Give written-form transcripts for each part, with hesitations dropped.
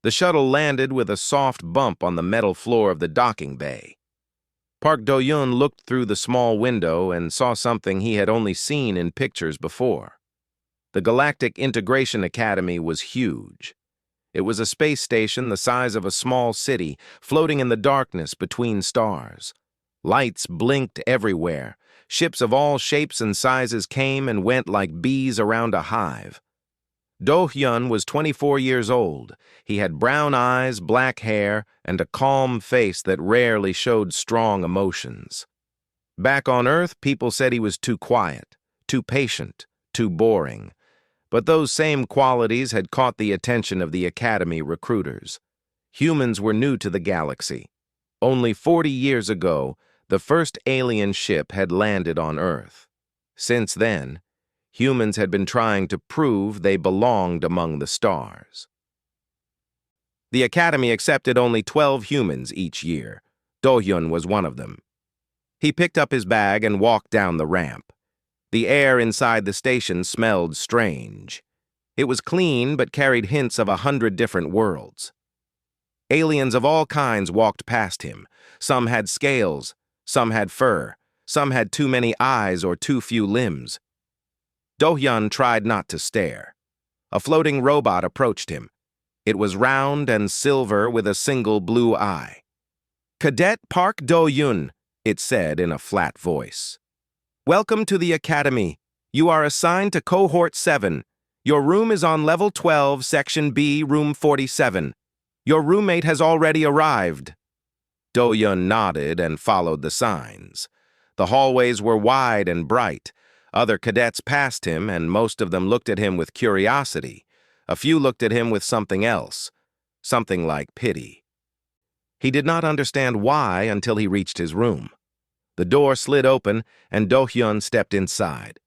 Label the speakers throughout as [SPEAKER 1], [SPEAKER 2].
[SPEAKER 1] The shuttle landed with a soft bump on the metal floor of the docking bay. Park Do-yun looked through the small window and saw something he had only seen in pictures before. The Galactic Integration Academy was huge. It was a space station the size of a small city, floating in the darkness between stars. Lights blinked everywhere. Ships of all shapes and sizes came and went like bees around a hive. Do-hyun was 24 years old. He had brown eyes, black hair, and a calm face that rarely showed strong emotions. Back on Earth, people said he was too quiet, too patient, too boring. But those same qualities had caught the attention of the Academy recruiters. Humans were new to the galaxy. Only 40 years ago, the first alien ship had landed on Earth. Since then, humans had been trying to prove they belonged among the stars. The Academy accepted only 12 humans each year. Do-hyun was one of them. He picked up his bag and walked down the ramp. The air inside the station smelled strange. It was clean but carried hints of 100 different worlds. Aliens of all kinds walked past him. Some had scales, some had fur, some had too many eyes or too few limbs. Do-hyun tried not to stare. A floating robot approached him. It was round and silver with a single blue eye. "Cadet Park Do-yun," it said in a flat voice. "Welcome to the Academy. You are assigned to Cohort 7. Your room is on Level 12, Section B, Room 47. Your roommate has already arrived." Do-hyun nodded and followed the signs. The hallways were wide and bright. Other cadets passed him, and most of them looked at him with curiosity. A few looked at him with something else, something like pity. He did not understand why until he reached his room. The door slid open, and Do-hyun stepped inside.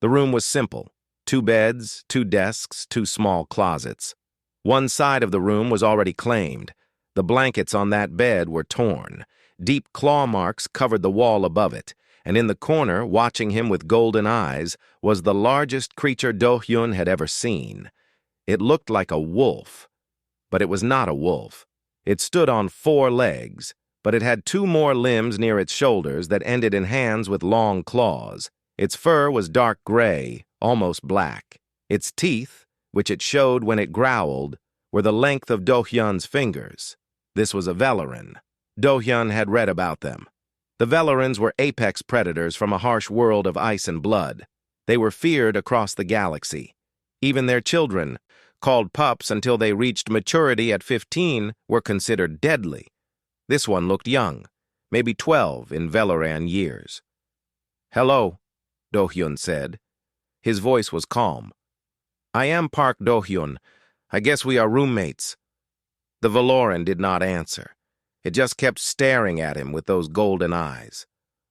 [SPEAKER 1] The room was simple. 2 beds, 2 desks, 2 small closets. One side of the room was already claimed. The blankets on that bed were torn. Deep claw marks covered the wall above it, and in the corner, watching him with golden eyes, was the largest creature Do-hyun had ever seen. It looked like a wolf, but it was not a wolf. It stood on 4 legs, but it had 2 more limbs near its shoulders that ended in hands with long claws. Its fur was dark gray, almost black. Its teeth, which it showed when it growled, were the length of Do-hyun's fingers. This was a Velaran. Do-hyun had read about them. The Velarans were apex predators from a harsh world of ice and blood. They were feared across the galaxy. Even their children, called pups until they reached maturity at 15, were considered deadly. This one looked young, maybe 12 in Velaran years. "Hello," Do-hyun said. His voice was calm. "I am Park Do-hyun. I guess we are roommates." The Valoran did not answer. It just kept staring at him with those golden eyes.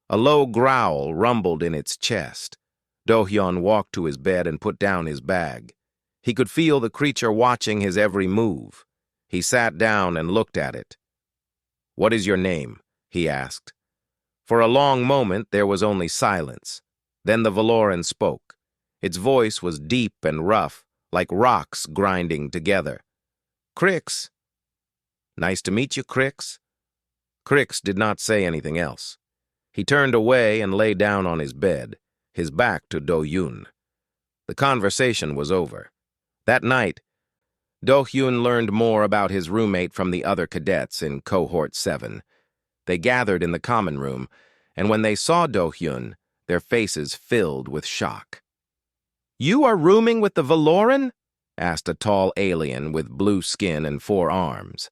[SPEAKER 1] A low growl rumbled in its chest. Do-hyun walked to his bed and put down his bag. He could feel the creature watching his every move. He sat down and looked at it. "What is your name?" he asked. For a long moment there was only silence. Then the Valoran spoke. Its voice was deep and rough, like rocks grinding together. "Crix." "Nice to meet you, Crix." Crix did not say anything else. He turned away and lay down on his bed, his back to Do-hyun. The conversation was over. That night, Do-hyun learned more about his roommate from the other cadets in Cohort 7. They gathered in the common room, and when they saw Do-hyun, their faces filled with shock. "You are rooming with the Valoran?" asked a tall alien with blue skin and 4 arms.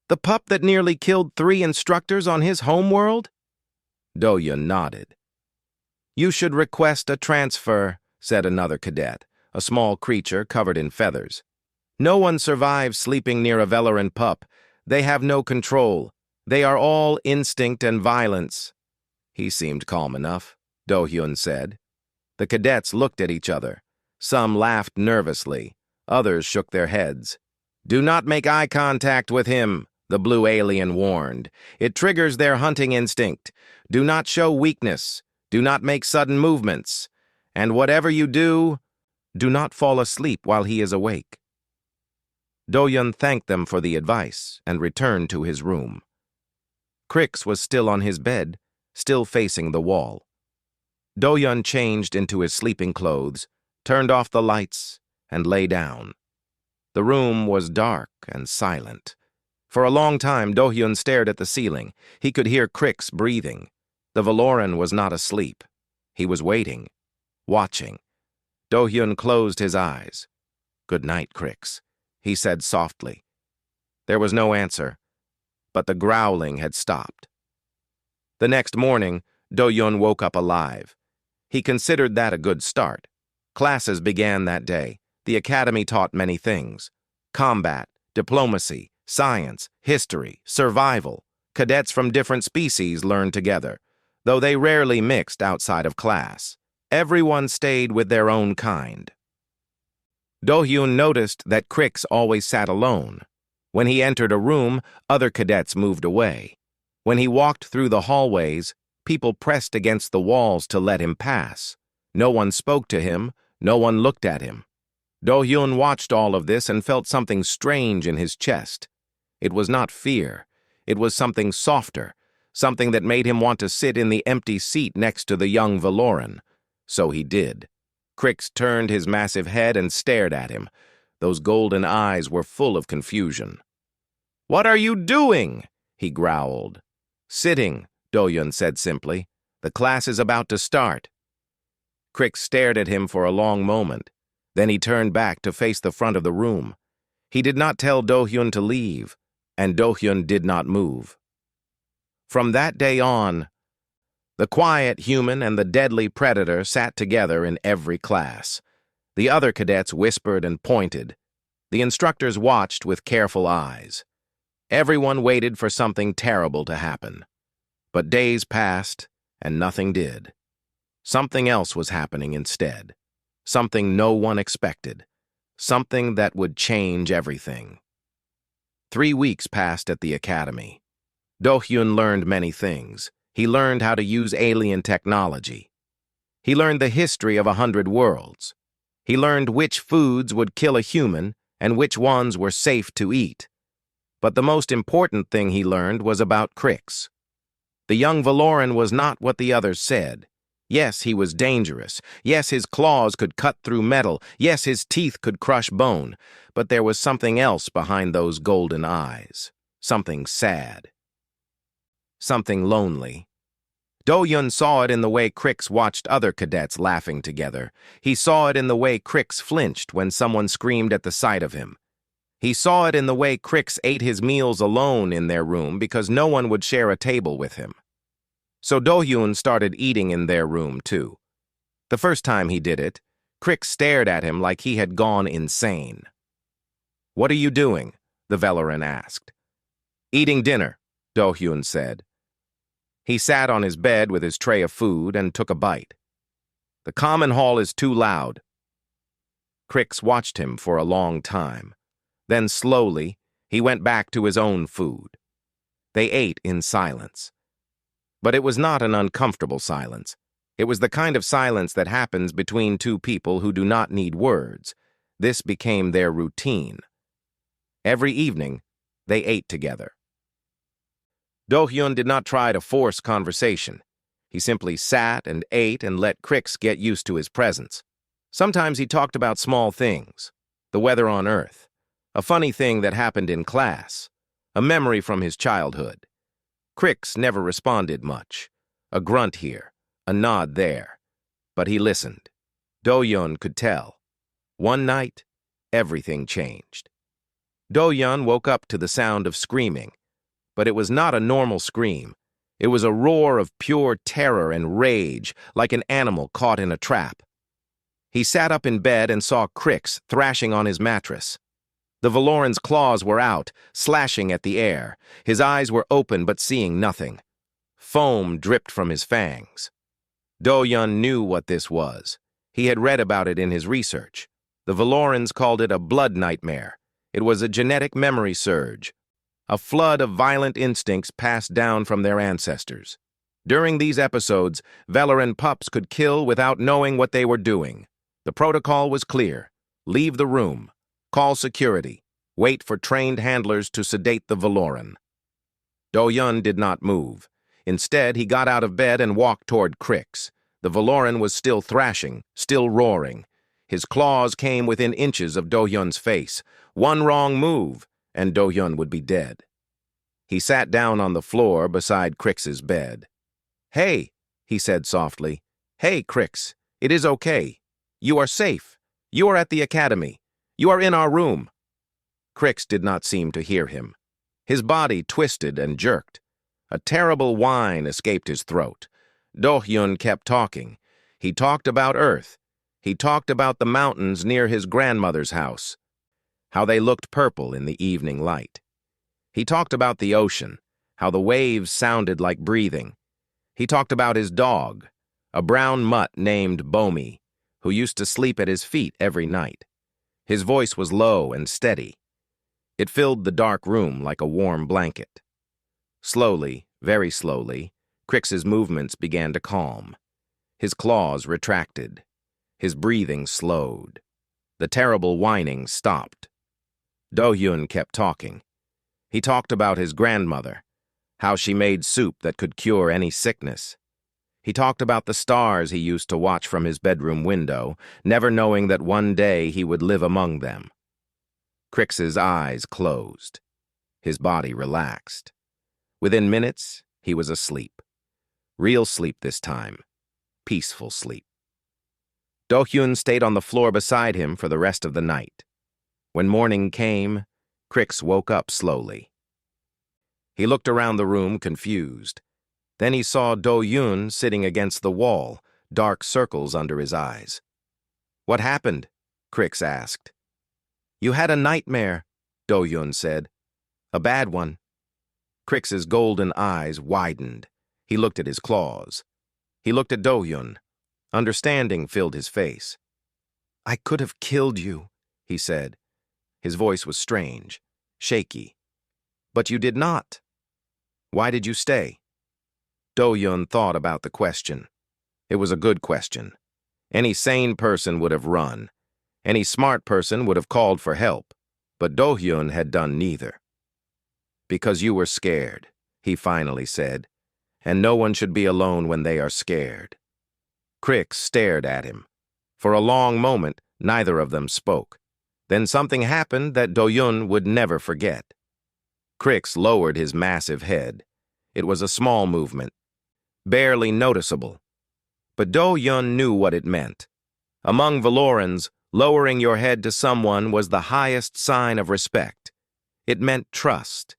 [SPEAKER 1] "The pup that nearly killed 3 instructors on his homeworld?" Do-hyun nodded. "You should request a transfer," said another cadet, a small creature covered in feathers. "No one survives sleeping near a Velaran pup. They have no control. They are all instinct and violence." He seemed calm enough, Do-hyun said. The cadets looked at each other. Some laughed nervously. Others shook their heads. "Do not make eye contact with him," the blue alien warned. "It triggers their hunting instinct. Do not show weakness. Do not make sudden movements. And whatever you do, do not fall asleep while he is awake." Do-yun thanked them for the advice and returned to his room. Crix was still on his bed, still facing the wall. Do-yun changed into his sleeping clothes, turned off the lights, and lay down. The room was dark and silent. For a long time, Do-hyun stared at the ceiling. He could hear Crix breathing. The Valoran was not asleep. He was waiting, watching. Do-hyun closed his eyes. "Good night, Crix," he said softly. There was no answer, but the growling had stopped. The next morning, Do-hyun woke up alive. He considered that a good start. Classes began that day. The academy taught many things: combat, diplomacy, science, history, survival. Cadets from different species learned together, though they rarely mixed outside of class. Everyone stayed with their own kind. Do-hyun noticed that Crix always sat alone. When he entered a room, other cadets moved away. When he walked through the hallways, people pressed against the walls to let him pass. No one spoke to him, no one looked at him. Do-hyun watched all of this and felt something strange in his chest. It was not fear. It was something softer, something that made him want to sit in the empty seat next to the young Valoran. So he did. Crix turned his massive head and stared at him. Those golden eyes were full of confusion. "What are you doing?" he growled. "Sitting," Do-hyun said simply. "The class is about to start." Crix stared at him for a long moment. Then he turned back to face the front of the room. He did not tell Do-hyun to leave, and Do-hyun did not move. From that day on, the quiet human and the deadly predator sat together in every class. The other cadets whispered and pointed. The instructors watched with careful eyes. Everyone waited for something terrible to happen. But days passed, and nothing did. Something else was happening instead. Something no one expected. Something that would change everything. 3 weeks passed at the academy. Do-hyun learned many things. He learned how to use alien technology. He learned the history of 100 worlds. He learned which foods would kill a human and which ones were safe to eat. But the most important thing he learned was about Crix. The young Valoran was not what the others said. Yes, he was dangerous. Yes, his claws could cut through metal. Yes, his teeth could crush bone. But there was something else behind those golden eyes. Something sad. Something lonely. Do-hyun saw it in the way Crix watched other cadets laughing together. He saw it in the way Crix flinched when someone screamed at the sight of him. He saw it in the way Crix ate his meals alone in their room because no one would share a table with him. So Do-hyun started eating in their room, too. The first time he did it, Crix stared at him like he had gone insane. "What are you doing?" the Valoran asked. "Eating dinner," Do-hyun said. He sat on his bed with his tray of food and took a bite. "The common hall is too loud." Crix watched him for a long time. Then slowly, he went back to his own food. They ate in silence. But it was not an uncomfortable silence. It was the kind of silence that happens between two people who do not need words. This became their routine. Every evening, they ate together. Do-hyun did not try to force conversation. He simply sat and ate and let Crix get used to his presence. Sometimes he talked about small things, the weather on Earth, a funny thing that happened in class, a memory from his childhood. Crix never responded much. A grunt here, a nod there. But he listened. Do-hyun could tell. One night, everything changed. Do-hyun woke up to the sound of screaming. But it was not a normal scream. It was a roar of pure terror and rage, like an animal caught in a trap. He sat up in bed and saw Crix thrashing on his mattress. The Valoran's claws were out, slashing at the air. His eyes were open but seeing nothing. Foam dripped from his fangs. Do-hyun knew what this was. He had read about it in his research. The Valorans called it a blood nightmare. It was a genetic memory surge, a flood of violent instincts passed down from their ancestors. During these episodes, Valoran pups could kill without knowing what they were doing. The protocol was clear. Leave the room. Call security. Wait for trained handlers to sedate the Valoran. Do-yun did not move. Instead, he got out of bed and walked toward Crix. The Valoran was still thrashing, still roaring. His claws came within inches of Do-yun's face. One wrong move, and Do-yun would be dead. He sat down on the floor beside Crix's bed. "Hey," he said softly. "Hey, Crix, it is okay. You are safe. You are at the academy. You are in our room." Crix did not seem to hear him. His body twisted and jerked. A terrible whine escaped his throat. Do-yun kept talking. He talked about Earth. He talked about the mountains near his grandmother's house, how they looked purple in the evening light. He talked about the ocean, how the waves sounded like breathing. He talked about his dog, a brown mutt named Bomi, who used to sleep at his feet every night. His voice was low and steady. It filled the dark room like a warm blanket. Slowly, very slowly, Crix's movements began to calm. His claws retracted. His breathing slowed. The terrible whining stopped. Do-yun kept talking. He talked about his grandmother, how she made soup that could cure any sickness. He talked about the stars he used to watch from his bedroom window, never knowing that one day he would live among them. Crix's eyes closed. His body relaxed. Within minutes, he was asleep. Real sleep this time. Peaceful sleep. Do-yun stayed on the floor beside him for the rest of the night. When morning came, Crix woke up slowly. He looked around the room, confused. Then he saw Do-yun sitting against the wall, dark circles under his eyes. "What happened?" Crix asked. "You had a nightmare," Do-yun said. "A bad one." Crix's golden eyes widened. He looked at his claws. He looked at Do-yun. Understanding filled his face. "I could have killed you," he said. His voice was strange, shaky. "But you did not. Why did you stay?" Do-yun thought about the question. It was a good question. Any sane person would have run. Any smart person would have called for help. But Do-yun had done neither. "Because you were scared," he finally said. "And no one should be alone when they are scared." Crix stared at him. For a long moment, neither of them spoke. Then something happened that Do-yun would never forget. Crix lowered his massive head. It was a small movement, barely noticeable. But Do-yun knew what it meant. Among Valorans, lowering your head to someone was the highest sign of respect. It meant trust.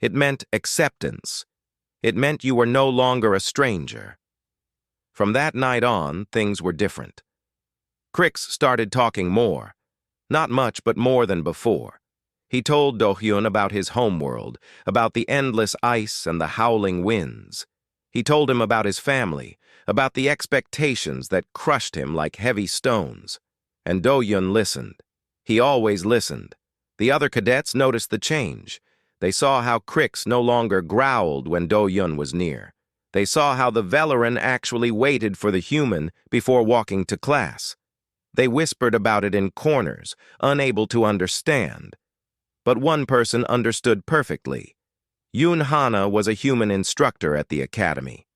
[SPEAKER 1] It meant acceptance. It meant you were no longer a stranger. From that night on, things were different. Crix started talking more. Not much, but more than before. He told Do-yun about his homeworld, about the endless ice and the howling winds. He told him about his family, about the expectations that crushed him like heavy stones. And Do-yun listened. He always listened. The other cadets noticed the change. They saw how Crix no longer growled when Do-yun was near. They saw how the Valoran actually waited for the human before walking to class. They whispered about it in corners, unable to understand. But one person understood perfectly. Yoon Hana was a human instructor at the academy.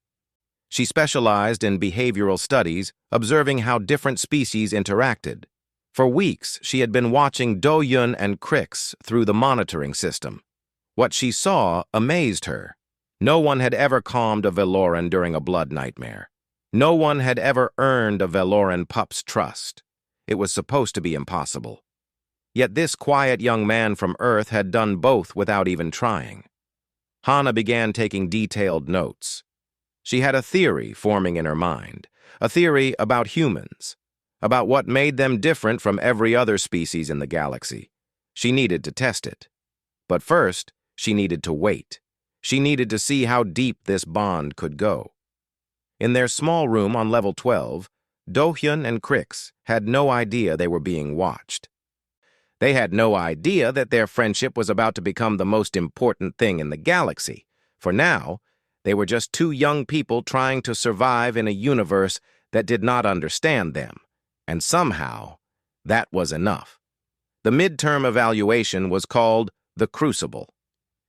[SPEAKER 1] She specialized in behavioral studies, observing how different species interacted. For weeks, she had been watching Do-yun and Crix through the monitoring system. What she saw amazed her. No one had ever calmed a Valoran during a blood nightmare. No one had ever earned a Valoran pup's trust. It was supposed to be impossible. Yet this quiet young man from Earth had done both without even trying. Hana began taking detailed notes. She had a theory forming in her mind, a theory about humans, about what made them different from every other species in the galaxy. She needed to test it. But first, she needed to wait. She needed to see how deep this bond could go. In their small room on level 12, Do-yun and Crix had no idea they were being watched. They had no idea that their friendship was about to become the most important thing in the galaxy. For now, they were just two young people trying to survive in a universe that did not understand them. And somehow, that was enough. The midterm evaluation was called the Crucible.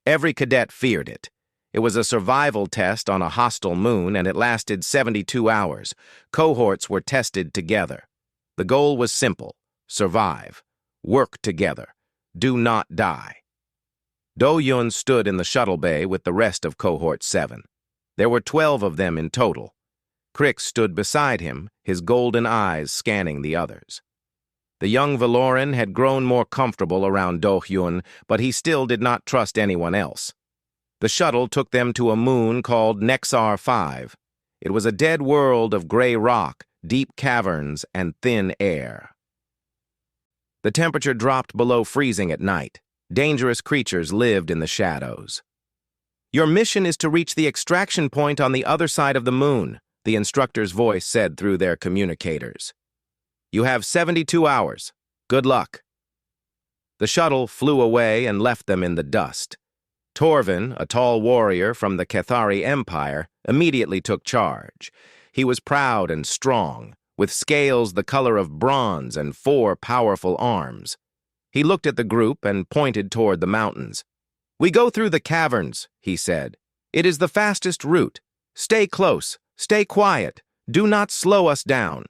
[SPEAKER 1] Every cadet feared it. It was a survival test on a hostile moon, and it lasted 72 hours. Cohorts were tested together. The goal was simple: survive, work together, do not die. Do-Yun stood in the shuttle bay with the rest of Cohort 7. There were 12 of them in total. Crix stood beside him, his golden eyes scanning the others. The young Valoran had grown more comfortable around Do-Hyun, but he still did not trust anyone else. The shuttle took them to a moon called Nexar 5. It was a dead world of gray rock, deep caverns, and thin air. The temperature dropped below freezing at night. Dangerous creatures lived in the shadows. "Your mission is to reach the extraction point on the other side of the moon," the instructor's voice said through their communicators. "You have 72 hours. Good luck." The shuttle flew away and left them in the dust. Torvin, a tall warrior from the Cathari Empire, immediately took charge. He was proud and strong, with scales the color of bronze and 4 powerful arms. He looked at the group and pointed toward the mountains. "We go through the caverns," he said. "It is the fastest route. Stay close, stay quiet, do not slow us down."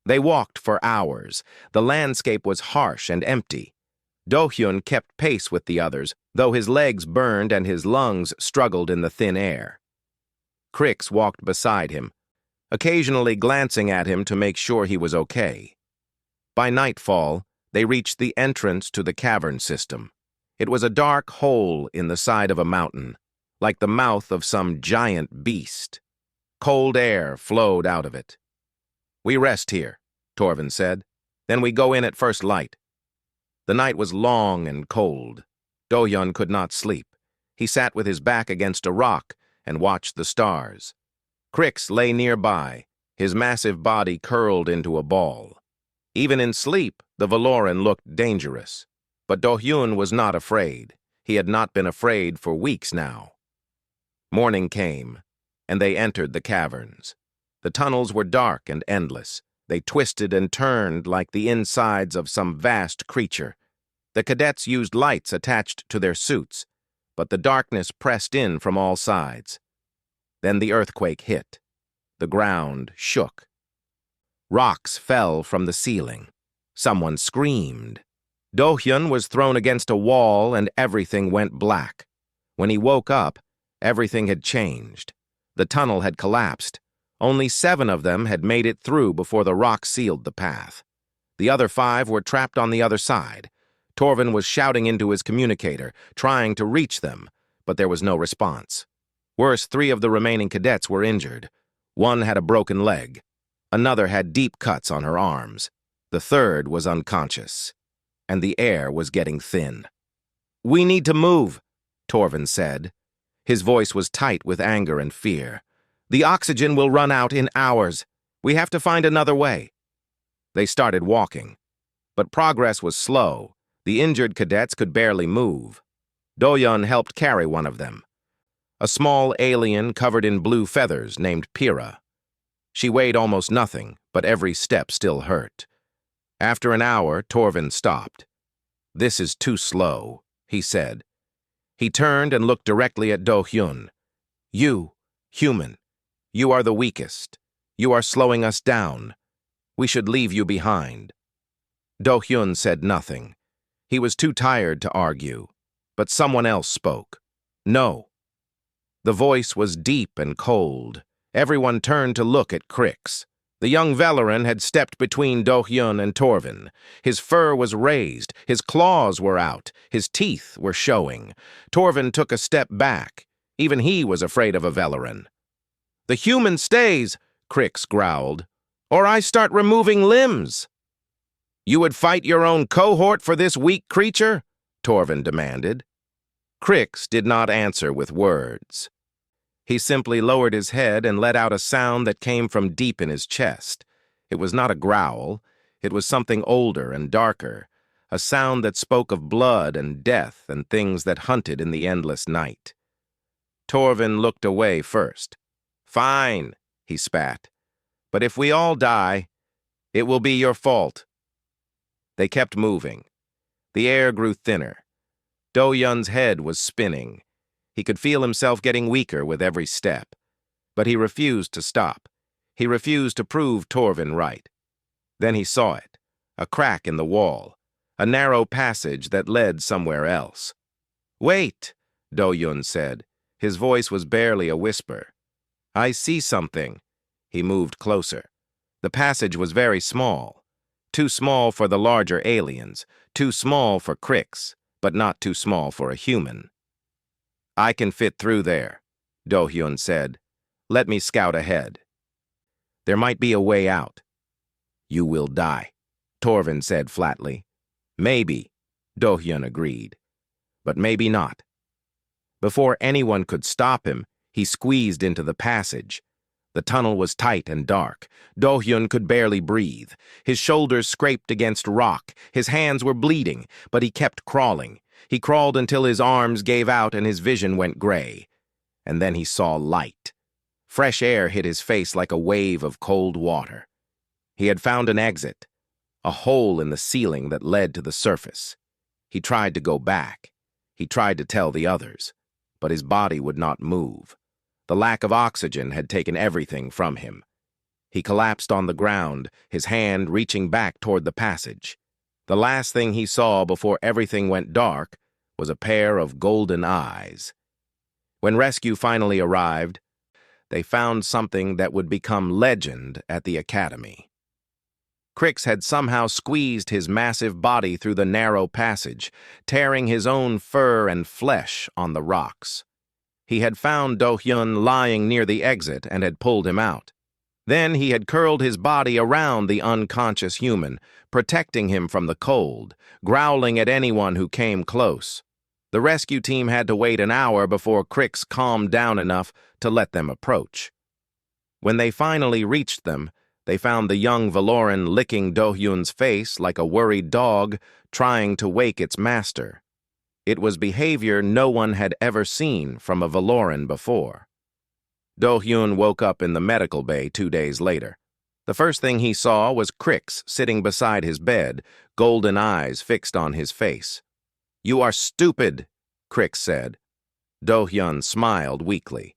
[SPEAKER 1] They walked for hours. The landscape was harsh and empty. Do-Hyun kept pace with the others, though his legs burned and his lungs struggled in the thin air. Crix walked beside him, occasionally glancing at him to make sure he was okay. By nightfall, they reached the entrance to the cavern system. It was a dark hole in the side of a mountain, like the mouth of some giant beast. Cold air flowed out of it. "We rest here," Torvin said. "Then we go in at first light." The night was long and cold. Do-Hyun could not sleep. He sat with his back against a rock and watched the stars. Crix lay nearby, his massive body curled into a ball. Even in sleep, the Valoran looked dangerous. But Do-Hyun was not afraid. He had not been afraid for weeks now. Morning came, and they entered the caverns. The tunnels were dark and endless. They twisted and turned like the insides of some vast creature. The cadets used lights attached to their suits, but the darkness pressed in from all sides. Then the earthquake hit. The ground shook. Rocks fell from the ceiling. Someone screamed. Do-Hyun was thrown against a wall and everything went black. When he woke up, everything had changed. The tunnel had collapsed. Only 7 of them had made it through before the rock sealed the path. The other 5 were trapped on the other side. Torvin was shouting into his communicator, trying to reach them, but there was no response. Worse, 3 of the remaining cadets were injured. One had a broken leg. Another had deep cuts on her arms. The third was unconscious. And the air was getting thin. "We need to move," Torvin said. His voice was tight with anger and fear. "The oxygen will run out in hours. We have to find another way." They started walking. But progress was slow. The injured cadets could barely move. Do-Hyun helped carry one of them. A small alien covered in blue feathers named Pyrrha. She weighed almost nothing, but every step still hurt. After an hour, Torvin stopped. "This is too slow," he said. He turned and looked directly at Do-Hyun. "You, human, you are the weakest. You are slowing us down. We should leave you behind." Do-Hyun said nothing. He was too tired to argue. But someone else spoke. "No." The voice was deep and cold. Everyone turned to look at Crix. The young Valoran had stepped between Do-Hyun and Torvin. His fur was raised, his claws were out, his teeth were showing. Torvin took a step back. Even he was afraid of a Valoran. "The human stays," Crix growled, "or I start removing limbs." "You would fight your own cohort for this weak creature?" Torvin demanded. Crix did not answer with words. He simply lowered his head and let out a sound that came from deep in his chest. It was not a growl. It was something older and darker, a sound that spoke of blood and death and things that hunted in the endless night. Torvin looked away first. "Fine," he spat. "But if we all die, it will be your fault." They kept moving. The air grew thinner. Do-Hyun's head was spinning. He could feel himself getting weaker with every step. But he refused to stop. He refused to prove Torvin right. Then he saw it, a crack in the wall, a narrow passage that led somewhere else. "Wait," Do-Hyun said. His voice was barely a whisper. "I see something." He moved closer. The passage was very small. Too small for the larger aliens, too small for Crix, but not too small for a human. "I can fit through there," Do-Hyun said. "Let me scout ahead. There might be a way out." "You will die," Torvin said flatly. "Maybe," Do-Hyun agreed. "But maybe not." Before anyone could stop him, he squeezed into the passage. The tunnel was tight and dark. Do-Hyun could barely breathe. His shoulders scraped against rock. His hands were bleeding, but he kept crawling. He crawled until his arms gave out and his vision went gray. And then he saw light. Fresh air hit his face like a wave of cold water. He had found an exit, a hole in the ceiling that led to the surface. He tried to go back. He tried to tell the others, but his body would not move. The lack of oxygen had taken everything from him. He collapsed on the ground, his hand reaching back toward the passage. The last thing he saw before everything went dark was a pair of golden eyes. When rescue finally arrived, they found something that would become legend at the Academy. Crix had somehow squeezed his massive body through the narrow passage, tearing his own fur and flesh on the rocks. He had found Do-Hyun lying near the exit and had pulled him out. Then he had curled his body around the unconscious human, protecting him from the cold, growling at anyone who came close. The rescue team had to wait an hour before Crix calmed down enough to let them approach. When they finally reached them, they found the young Valoran licking Do-Hyun's face like a worried dog trying to wake its master. It was behavior no one had ever seen from a Valoran before. Do-Hyun woke up in the medical bay 2 days later. The first thing he saw was Crix sitting beside his bed, golden eyes fixed on his face. "You are stupid," Crix said. Do-Hyun smiled weakly.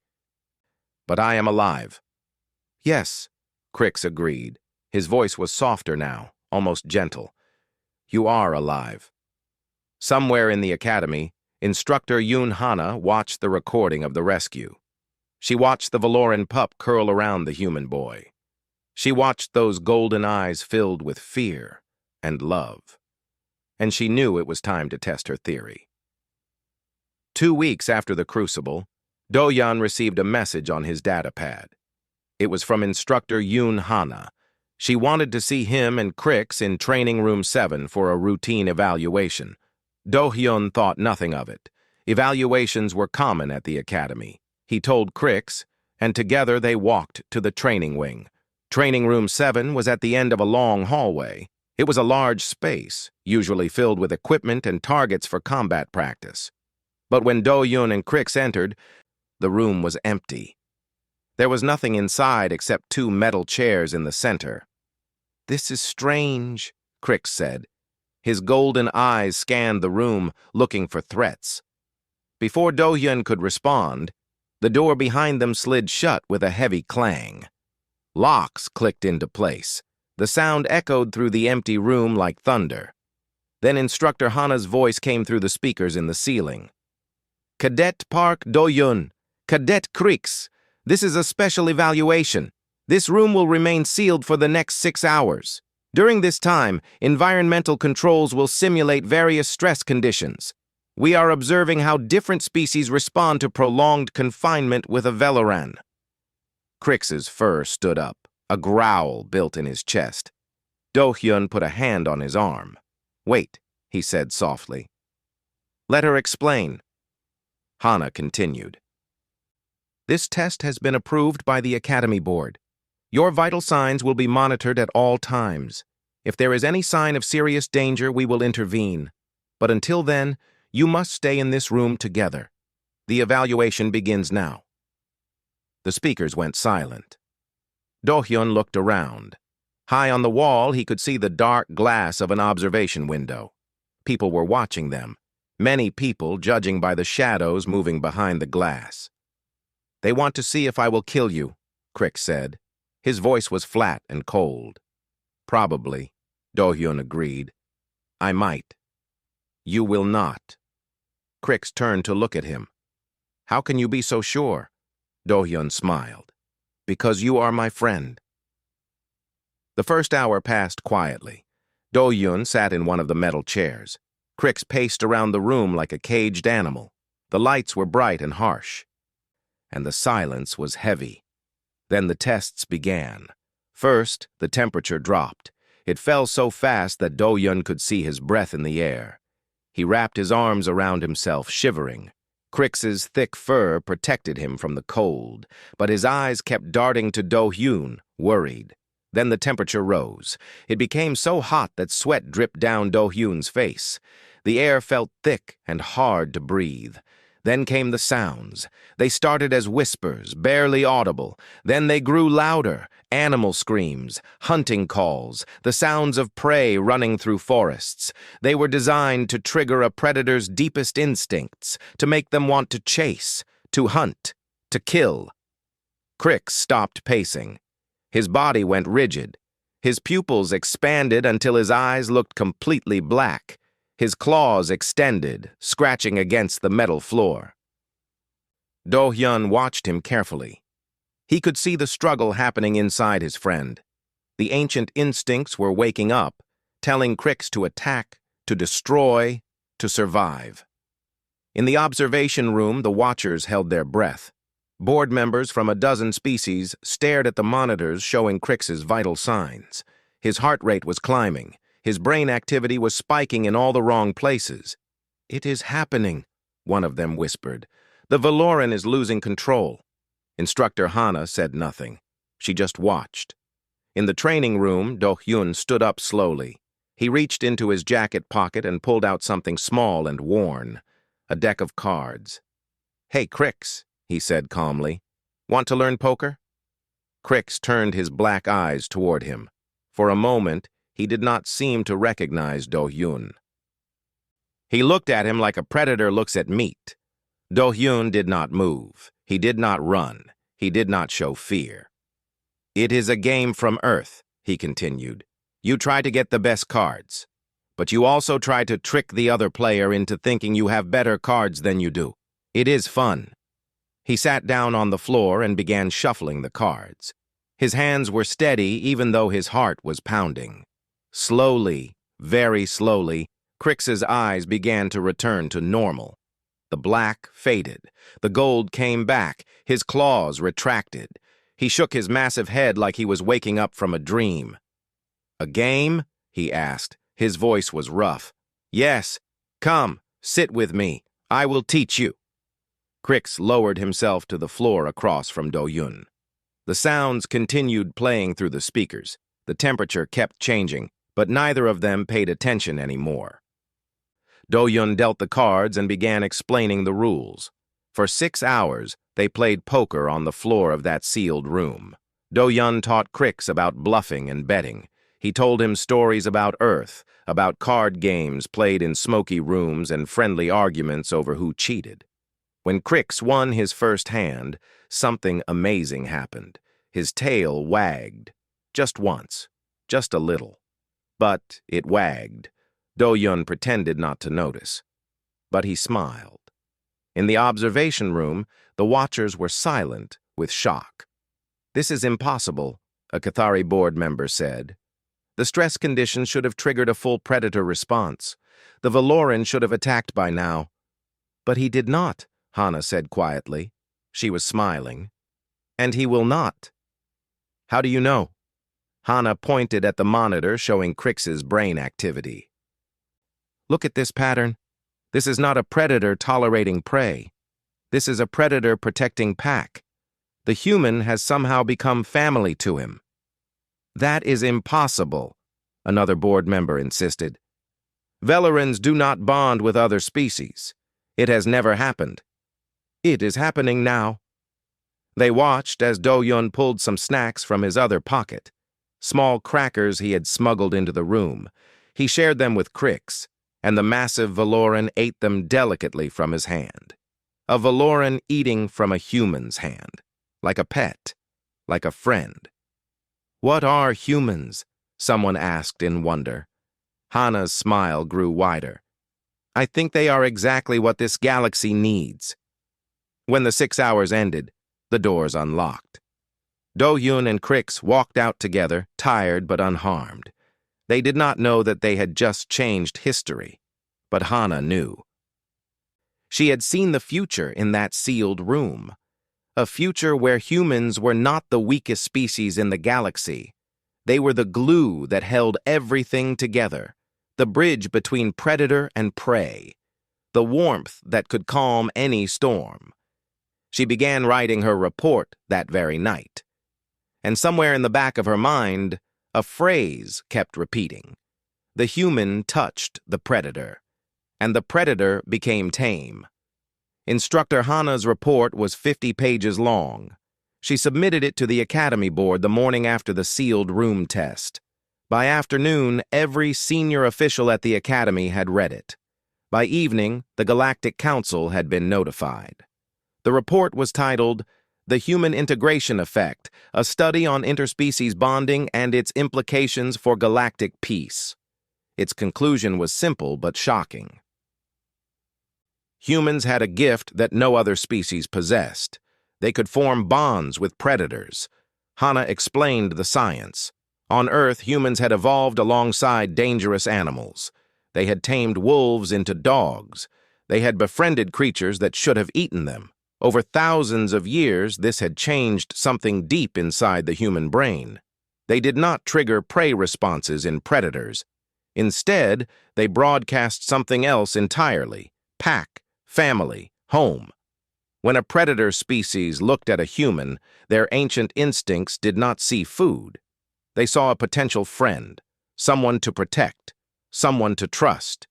[SPEAKER 1] "But I am alive." "Yes," Crix agreed. His voice was softer now, almost gentle. "You are alive." Somewhere in the Academy, Instructor Yoon Hana watched the recording of the rescue. She watched the Valoran pup curl around the human boy. She watched those golden eyes filled with fear and love. And she knew it was time to test her theory. 2 weeks after the crucible, Do-Hyun received a message on his datapad. It was from Instructor Yoon Hana. She wanted to see him and Crix in Training Room 7 for a routine evaluation. Do-Hyun thought nothing of it. Evaluations were common at the Academy. He told Crix, and together they walked to the training wing. Training Room 7 was at the end of a long hallway. It was a large space, usually filled with equipment and targets for combat practice. But when Do-Hyun and Crix entered, the room was empty. There was nothing inside except 2 metal chairs in the center. "This is strange," Crix said. His golden eyes scanned the room, looking for threats. Before Do-Hyun could respond, the door behind them slid shut with a heavy clang. Locks clicked into place. The sound echoed through the empty room like thunder. Then Instructor Hana's voice came through the speakers in the ceiling. "Cadet Park Do-Hyun, Cadet Crix, this is a special evaluation. This room will remain sealed for the next 6 hours. During this time, environmental controls will simulate various stress conditions. We are observing how different species respond to prolonged confinement with a Valoran." Crix's fur stood up, a growl built in his chest. Do-Hyun put a hand on his arm. "Wait," he said softly. "Let her explain." Hana continued. "This test has been approved by the Academy Board. Your vital signs will be monitored at all times. If there is any sign of serious danger, we will intervene. But until then, you must stay in this room together. The evaluation begins now." The speakers went silent. Do-Hyun looked around. High on the wall, he could see the dark glass of an observation window. People were watching them, many people judging by the shadows moving behind the glass. "They want to see if I will kill you," Crick said. His voice was flat and cold. "Probably," Do-hyun agreed. "I might." "You will not." Crix turned to look at him. "How can you be so sure?" Do-hyun smiled. "Because you are my friend." The first hour passed quietly. Do-hyun sat in one of the metal chairs. Crix paced around the room like a caged animal. The lights were bright and harsh, and the silence was heavy. Then the tests began. First, the temperature dropped. It fell so fast that Do-hyun could see his breath in the air. He wrapped his arms around himself, shivering. Crix's thick fur protected him from the cold, but his eyes kept darting to Do-hyun, worried. Then the temperature rose. It became so hot that sweat dripped down Do-hyun's face. The air felt thick and hard to breathe. Then came the sounds. They started as whispers, barely audible. Then they grew louder, animal screams, hunting calls, the sounds of prey running through forests. They were designed to trigger a predator's deepest instincts, to make them want to chase, to hunt, to kill. Crix stopped pacing. His body went rigid. His pupils expanded until his eyes looked completely black. His claws extended, scratching against the metal floor. Do-hyun watched him carefully. He could see the struggle happening inside his friend. The ancient instincts were waking up, telling Crix to attack, to destroy, to survive. In the observation room, the watchers held their breath. Board members from a dozen species stared at the monitors showing Crix's vital signs. His heart rate was climbing. His brain activity was spiking in all the wrong places. "It is happening," one of them whispered. "The Valoran is losing control." Instructor Hana said nothing. She just watched. In the training room, Do-hyun stood up slowly. He reached into his jacket pocket and pulled out something small and worn, a deck of cards. "Hey, Crix," he said calmly. "Want to learn poker?" Crix turned his black eyes toward him. For a moment, he did not seem to recognize Do-hyun. He looked at him like a predator looks at meat. Do-hyun did not move. He did not run. He did not show fear. "It is a game from Earth," he continued. "You try to get the best cards, but you also try to trick the other player into thinking you have better cards than you do. It is fun." He sat down on the floor and began shuffling the cards. His hands were steady even though his heart was pounding. Slowly, very slowly, Crix's eyes began to return to normal. The black faded. The gold came back. His claws retracted. He shook his massive head like he was waking up from a dream. "A game?" he asked. His voice was rough. "Yes. Come, sit with me. I will teach you." Crix lowered himself to the floor across from Do-hyun. The sounds continued playing through the speakers. The temperature kept changing, but neither of them paid attention anymore. Do-hyun dealt the cards and began explaining the rules. For 6 hours, they played poker on the floor of that sealed room. Do-hyun taught Crix about bluffing and betting. He told him stories about Earth, about card games played in smoky rooms and friendly arguments over who cheated. When Crix won his first hand, something amazing happened. His tail wagged. Just once. Just a little. But it wagged. Do-hyun pretended not to notice. But he smiled. In the observation room, the watchers were silent with shock. "This is impossible," a Cathari board member said. "The stress conditions should have triggered a full predator response. The Valoran should have attacked by now." "But he did not," Hana said quietly. She was smiling. "And he will not." "How do you know?" Hana pointed at the monitor showing Crix's brain activity. "Look at this pattern. This is not a predator tolerating prey. This is a predator protecting pack. The human has somehow become family to him." "That is impossible," another board member insisted. "Velerans do not bond with other species. It has never happened." "It is happening now." They watched as Do-hyun pulled some snacks from his other pocket, small crackers he had smuggled into the room. He shared them with Crix. and the massive Valoran ate them delicately from his hand. A Valoran eating from a human's hand, like a pet, like a friend. "What are humans?" someone asked in wonder. Hana's smile grew wider. "I think they are exactly what this galaxy needs." When the 6 hours ended, the doors unlocked. Do-Hyun and Crix walked out together, tired but unharmed. They did not know that they had just changed history, but Hana knew. She had seen the future in that sealed room, a future where humans were not the weakest species in the galaxy. They were the glue that held everything together, the bridge between predator and prey, the warmth that could calm any storm. She began writing her report that very night. And somewhere in the back of her mind, a phrase kept repeating. The human touched the predator, and the predator became tame. Instructor Hana's report was 50 pages long. She submitted it to the Academy Board the morning after the sealed room test. By afternoon, every senior official at the Academy had read it. By evening, the Galactic Council had been notified. The report was titled, "The Human Integration Effect, a Study on Interspecies Bonding and Its Implications for Galactic Peace." Its conclusion was simple but shocking. Humans had a gift that no other species possessed. They could form bonds with predators. Hana explained the science. On Earth, humans had evolved alongside dangerous animals. They had tamed wolves into dogs. They had befriended creatures that should have eaten them. Over thousands of years, this had changed something deep inside the human brain. They did not trigger prey responses in predators. Instead, they broadcast something else entirely: pack, family, home. When a predator species looked at a human, their ancient instincts did not see food. They saw a potential friend, someone to protect, someone to trust.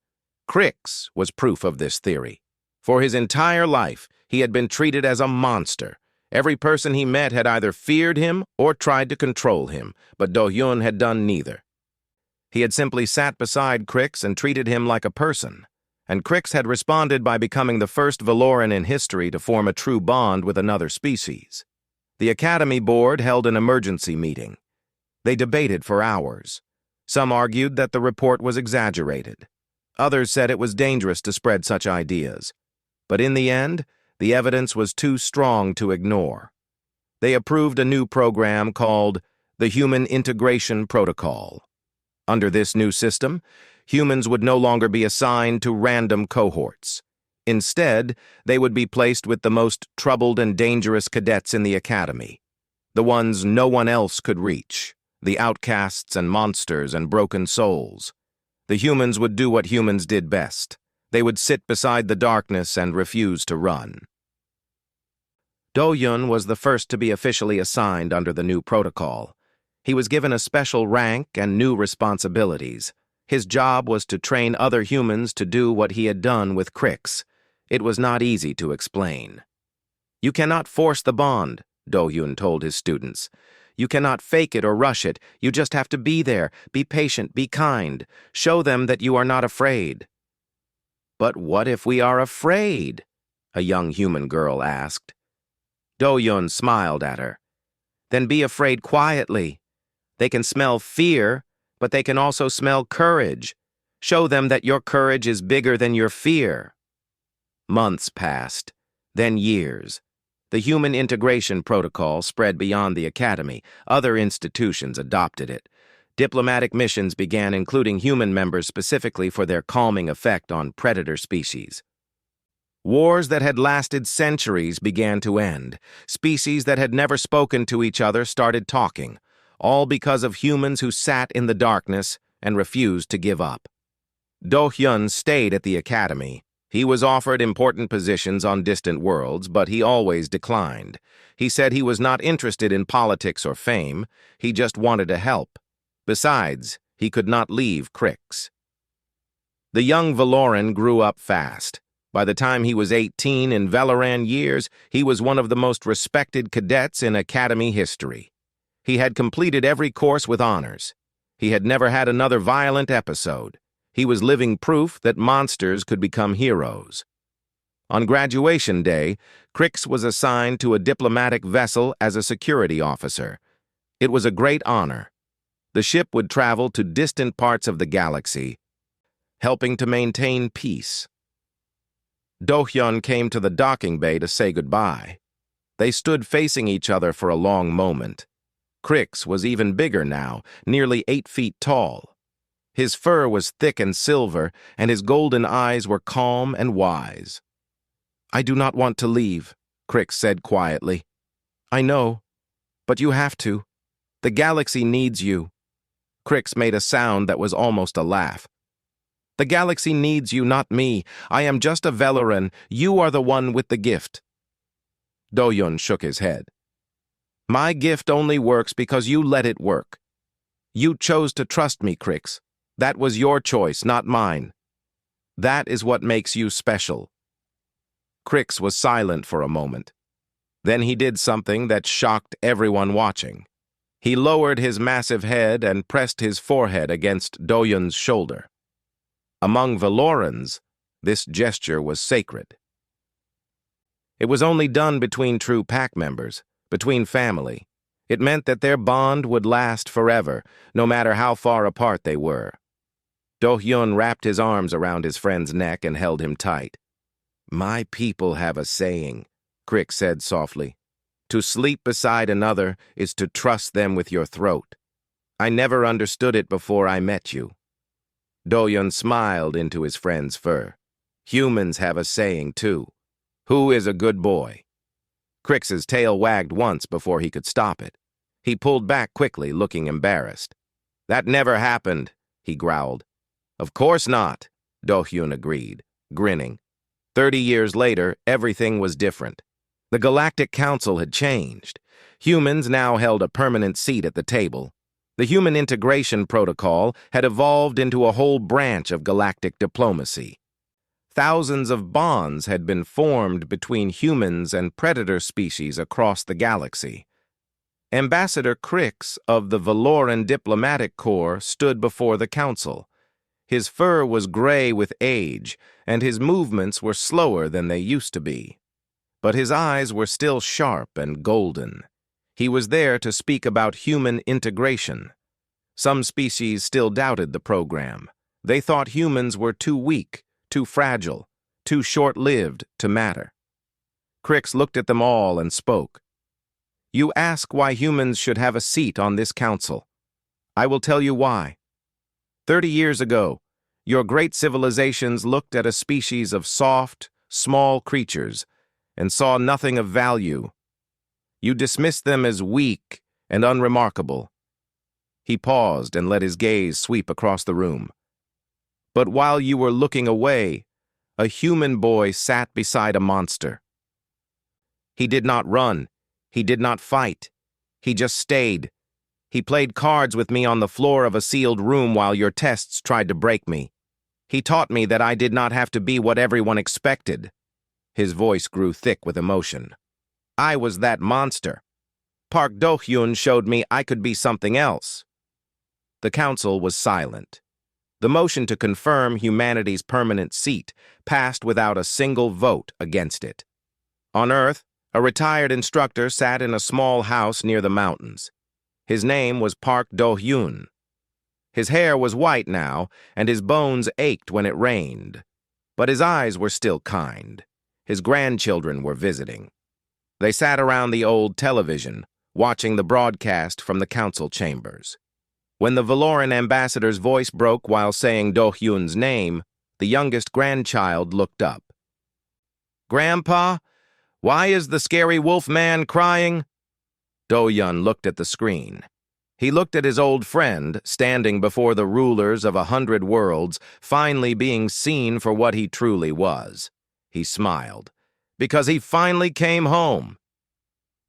[SPEAKER 1] Crix was proof of this theory. For his entire life, he had been treated as a monster. Every person he met had either feared him or tried to control him, but Do-Hyun had done neither. He had simply sat beside Crix and treated him like a person. And Crix had responded by becoming the first Valoran in history to form a true bond with another species. The Academy Board held an emergency meeting. They debated for hours. Some argued that the report was exaggerated. Others said it was dangerous to spread such ideas. But in the end, the evidence was too strong to ignore. They approved a new program called the Human Integration Protocol. Under this new system, humans would no longer be assigned to random cohorts. Instead, they would be placed with the most troubled and dangerous cadets in the academy, the ones no one else could reach, the outcasts and monsters and broken souls. The humans would do what humans did best. They would sit beside the darkness and refuse to run. Do-Hyun was the first to be officially assigned under the new protocol. He was given a special rank and new responsibilities. His job was to train other humans to do what he had done with Crix. It was not easy to explain. "You cannot force the bond," Do-Hyun told his students. "You cannot fake it or rush it. You just have to be there, be patient, be kind. Show them that you are not afraid." "But what if we are afraid?" a young human girl asked. Do-Hyun smiled at her. "Then be afraid quietly. They can smell fear, but they can also smell courage. Show them that your courage is bigger than your fear." Months passed, then years. The Human Integration Protocol spread beyond the academy. Other institutions adopted it. Diplomatic missions began including human members specifically for their calming effect on predator species. Wars that had lasted centuries began to end. Species that had never spoken to each other started talking, all because of humans who sat in the darkness and refused to give up. Do-Hyun stayed at the academy. He was offered important positions on distant worlds, but he always declined. He said he was not interested in politics or fame. He just wanted to help. Besides, he could not leave Crix. The young Valoran grew up fast. By the time he was 18 in Valoran years, he was one of the most respected cadets in academy history. He had completed every course with honors. He had never had another violent episode. He was living proof that monsters could become heroes. On graduation day, Crix was assigned to a diplomatic vessel as a security officer. It was a great honor. The ship would travel to distant parts of the galaxy, helping to maintain peace. Do-hyun came to the docking bay to say goodbye. They stood facing each other for a long moment. Crix was even bigger now, nearly 8 feet tall. His fur was thick and silver, and his golden eyes were calm and wise. "I do not want to leave," Crix said quietly. "I know, but you have to. The galaxy needs you." Crix made a sound that was almost a laugh. "The galaxy needs you, not me. I am just a Velaran. You are the one with the gift." Do-hyun shook his head. "My gift only works because you let it work. You chose to trust me, Crix. That was your choice, not mine. That is what makes you special." Crix was silent for a moment. Then he did something that shocked everyone watching. He lowered his massive head and pressed his forehead against Do-hyun's shoulder. Among Valorans, this gesture was sacred. It was only done between true pack members, between family. It meant that their bond would last forever, no matter how far apart they were. Do-hyun wrapped his arms around his friend's neck and held him tight. "My people have a saying," Crix said softly. "To sleep beside another is to trust them with your throat. I never understood it before I met you." Do-hyun smiled into his friend's fur. "Humans have a saying, too. Who is a good boy?" Crix's tail wagged once before he could stop it. He pulled back quickly, looking embarrassed. "That never happened," he growled. "Of course not," Do-hyun agreed, grinning. 30 years later, everything was different. The Galactic Council had changed. Humans now held a permanent seat at the table. The Human Integration Protocol had evolved into a whole branch of galactic diplomacy. Thousands of bonds had been formed between humans and predator species across the galaxy. Ambassador Crix of the Valoran Diplomatic Corps stood before the council. His fur was gray with age, and his movements were slower than they used to be. But his eyes were still sharp and golden. He was there to speak about human integration. Some species still doubted the program. They thought humans were too weak, too fragile, too short-lived to matter. Crix looked at them all and spoke. "You ask why humans should have a seat on this council. I will tell you why. 30 years ago, your great civilizations looked at a species of soft, small creatures and saw nothing of value. You dismissed them as weak and unremarkable." He paused and let his gaze sweep across the room. "But while you were looking away, a human boy sat beside a monster. He did not run. He did not fight. He just stayed. He played cards with me on the floor of a sealed room while your tests tried to break me. He taught me that I did not have to be what everyone expected." His voice grew thick with emotion. "I was that monster. Park Do-hyun showed me I could be something else." The council was silent. The motion to confirm humanity's permanent seat passed without a single vote against it. On Earth, a retired instructor sat in a small house near the mountains. His name was Park Do-hyun. His hair was white now, and his bones ached when it rained. But his eyes were still kind. His grandchildren were visiting. They sat around the old television, watching the broadcast from the council chambers. When the Valoran ambassador's voice broke while saying Do-hyun's name, the youngest grandchild looked up. "Grandpa, why is the scary wolf man crying?" Do-hyun looked at the screen. He looked at his old friend, standing before the rulers of 100 worlds, finally being seen for what he truly was. He smiled. Because he finally came home.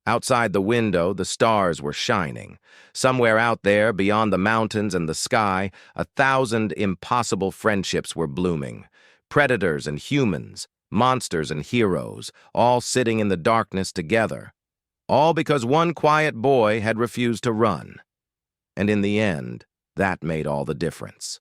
[SPEAKER 1] Outside the window, the stars were shining. Somewhere out there, beyond the mountains and the sky, 1,000 impossible friendships were blooming. Predators and humans, monsters and heroes, all sitting in the darkness together. All because one quiet boy had refused to run. And in the end, that made all the difference.